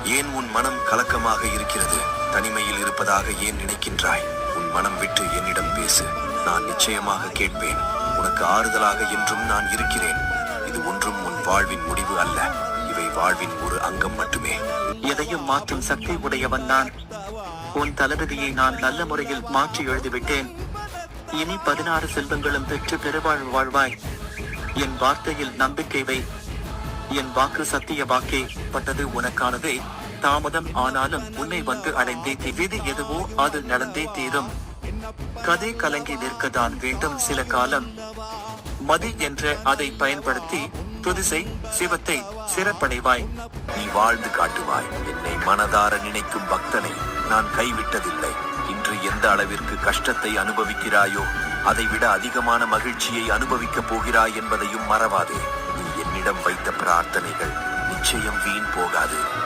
ஏன் உன் மனம் கலக்கமாக இருக்கிறது? தனிமையில் இருப்பதாக ஏன் நினைக்கின்றாய்? உன் மனம் விட்டு என்னிடம் பேசு. நான் நிச்சயமாக கேட்பேன். உனக்கு ஆறுதலாக என்றும் நான் இருக்கிறேன். இது ஒன்றும் உன் வாழ்வின் முடிவு அல்ல. இவை வாழ்வின் ஒரு அங்கம் மட்டுமே. எதையும் மாற்றும் சக்தி உடையவன் நான். உன் தளபதியை நான் நல்ல முறையில் மாற்றி எழுதிவிட்டேன். இனி 16 செல்வங்களும் பெற்று பெருவாழ்வு வாழ்வாய். என் வார்த்தையில் நம்பிக்கை வை. என் வாக்கு சத்திய வாக்கே. பட்டது உனக்கானதே. தாமதம் ஆனாலும் உன்னை வந்து அடைந்தே விதி எதுவோ அது நடந்தே தீரும். கதை கலங்கி நிற்கத்தான் வேண்டும் சில காலம். மதி என்ற அதை பயன்படுத்தி துதிசை சிவத்தை சிறப்படைவாய். நீ வாழ்ந்து காட்டுவாய். என்னை மனதார நினைக்கும் பக்தனை நான் கைவிட்டதில்லை. இன்று எந்த அளவிற்கு கஷ்டத்தை அனுபவிக்கிறாயோ அதைவிட அதிகமான மகிழ்ச்சியை அனுபவிக்கப் போகிறாய் என்பதையும் மறவாதே. நீ என்னிடம் வைத்த பிரார்த்தனைகள் நிச்சயம் வீண் போகாது.